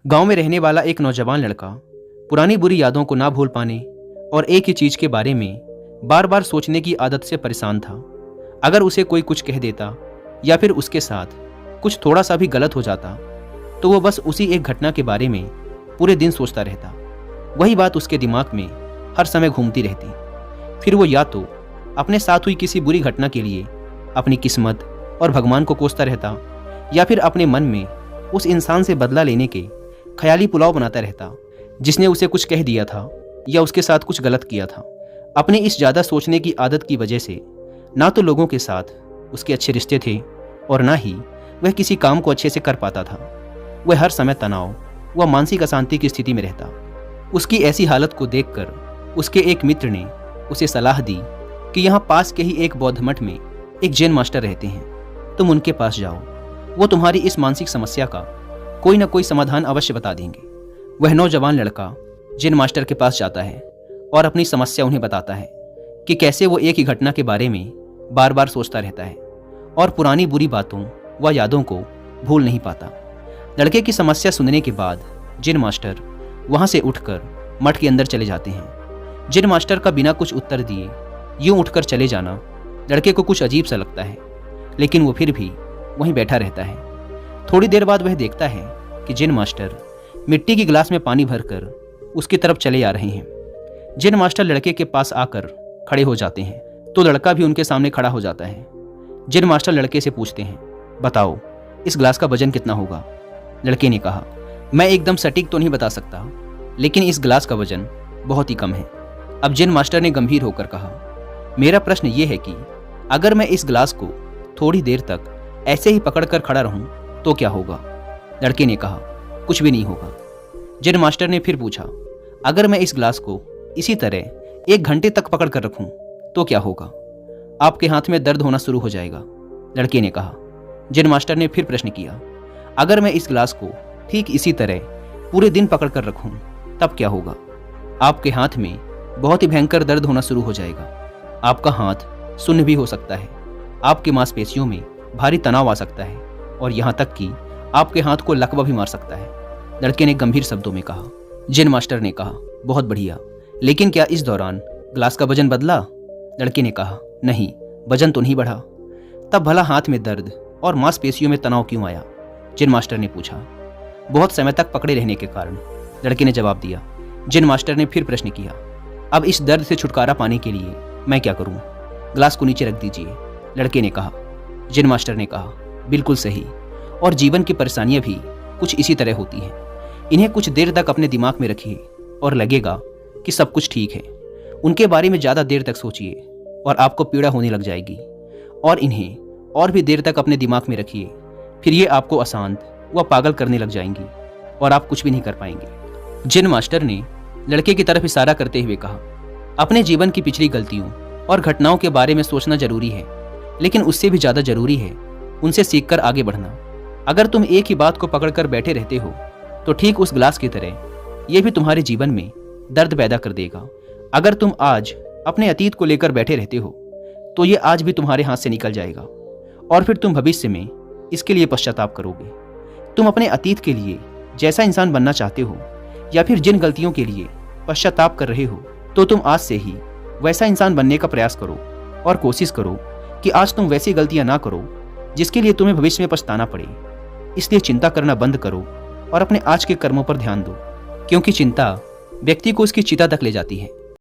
गांव में रहने वाला एक नौजवान लड़का पुरानी बुरी यादों को ना भूल पाने और एक ही चीज के बारे में बार बार सोचने की आदत से परेशान था। अगर उसे कोई कुछ कह देता या फिर उसके साथ कुछ थोड़ा सा भी गलत हो जाता तो वो बस उसी एक घटना के बारे में पूरे दिन सोचता रहता। वही बात उसके दिमाग में हर समय घूमती रहती। फिर वो या तो अपने साथ हुई किसी बुरी घटना के लिए अपनी किस्मत और भगवान को कोसता रहता या फिर अपने मन में उस इंसान से बदला लेने के ख्याली पुलाव बनाता रहता जिसने उसे कुछ कह दिया था या उसके साथ कुछ गलत किया था। अपनी इस ज़्यादा सोचने की आदत की वजह से ना तो लोगों के साथ उसके अच्छे रिश्ते थे और ना ही वह किसी काम को अच्छे से कर पाता था। वह हर समय तनाव व मानसिक अशांति की स्थिति में रहता। उसकी ऐसी हालत को देखकर उसके एक मित्र ने उसे सलाह दी कि यहाँ पास के ही एक बौद्ध मठ में एक जैन मास्टर रहते हैं, तुम उनके पास जाओ, वो तुम्हारी इस मानसिक समस्या का कोई ना कोई समाधान अवश्य बता देंगे। वह नौजवान लड़का जैन मास्टर के पास जाता है और अपनी समस्या उन्हें बताता है कि कैसे वो एक ही घटना के बारे में बार बार सोचता रहता है और पुरानी बुरी बातों व यादों को भूल नहीं पाता। लड़के की समस्या सुनने के बाद जैन मास्टर वहाँ से उठकर मठ के अंदर चले जाते हैं। जैन मास्टर का बिना कुछ उत्तर दिए यूं उठकर चले जाना लड़के को कुछ अजीब सा लगता है, लेकिन वो फिर भी वहीं बैठा रहता है। थोड़ी देर बाद वह देखता है कि जैन मास्टर मिट्टी की गिलास में पानी भरकर उसकी तरफ चले आ रहे हैं। जैन मास्टर लड़के के पास आकर खड़े हो जाते हैं तो लड़का भी उनके सामने खड़ा हो जाता है। जैन मास्टर लड़के से पूछते हैं, बताओ इस गिलास का वजन कितना होगा? लड़के ने कहा, मैं एकदम सटीक तो नहीं बता सकता, लेकिन इस गिलास का वजन बहुत ही कम है। अब जैन मास्टर ने गंभीर होकर कहा, मेरा प्रश्न ये है कि अगर मैं इस गिलास को थोड़ी देर तक ऐसे ही पकड़कर खड़ा रहूं तो क्या होगा? लड़के ने कहा, कुछ भी नहीं होगा। जैन मास्टर ने फिर पूछा, अगर मैं इस गिलास को इसी तरह 1 घंटे तक पकड़ कर रखूं तो क्या होगा? आपके हाथ में दर्द होना शुरू हो जाएगा। लड़के ने कहा। जैन मास्टर ने फिर प्रश्न किया, अगर मैं इस गिलास को ठीक इसी तरह पूरे दिन पकड़ कर रखूं तब क्या होगा? आपके हाथ में बहुत ही भयंकर दर्द होना शुरू हो जाएगा। आपका हाथ सुन्न भी हो सकता है, आपकी मांसपेशियों में भारी तनाव आ सकता है और यहाँ तक कि आपके हाथ को लकवा भी मार सकता है। लड़के ने गंभीर शब्दों में कहा। जैन मास्टर ने कहा, बहुत बढ़िया, लेकिन क्या इस दौरान गिलास का वजन बदला? लड़के ने कहा, नहीं, वजन तो नहीं बढ़ा। तब भला हाथ में दर्द और मांसपेशियों में तनाव क्यों आया? जैन मास्टर ने पूछा। बहुत समय तक पकड़े रहने के कारण, लड़के ने जवाब दिया। जैन मास्टर ने फिर प्रश्न किया, अब इस दर्द से छुटकारा पाने के लिए मैं क्या करूं? गिलास को नीचे रख दीजिए। लड़के ने कहा। जैन मास्टर ने कहा, बिल्कुल सही, और जीवन की परेशानियां भी कुछ इसी तरह होती हैं। इन्हें कुछ देर तक अपने दिमाग में रखिए और लगेगा कि सब कुछ ठीक है। उनके बारे में ज़्यादा देर तक सोचिए और आपको पीड़ा होने लग जाएगी, और इन्हें और भी देर तक अपने दिमाग में रखिए, फिर ये आपको अशांत व पागल करने लग जाएंगी और आप कुछ भी नहीं कर पाएंगे। जैन मास्टर ने लड़के की तरफ इशारा करते हुए कहा, अपने जीवन की पिछली गलतियों और घटनाओं के बारे में सोचना जरूरी है, लेकिन उससे भी ज़्यादा जरूरी है उनसे सीखकर आगे बढ़ना। अगर तुम एक ही बात को पकड़कर बैठे रहते हो तो ठीक उस गिलास की तरह यह भी तुम्हारे जीवन में दर्द पैदा कर देगा। अगर तुम आज अपने अतीत को लेकर बैठे रहते हो तो ये आज भी तुम्हारे हाथ से निकल जाएगा और फिर तुम भविष्य में इसके लिए पश्चाताप करोगे। तुम अपने अतीत के लिए जैसा इंसान बनना चाहते हो या फिर जिन गलतियों के लिए पश्चाताप कर रहे हो, तो तुम आज से ही वैसा इंसान बनने का प्रयास करो और कोशिश करो कि आज तुम वैसी गलतियां ना करो जिसके लिए तुम्हें भविष्य में पछताना पड़े। इसलिए चिंता करना बंद करो और अपने आज के कर्मों पर ध्यान दो, क्योंकि चिंता व्यक्ति को उसकी चिता तक ले जाती है।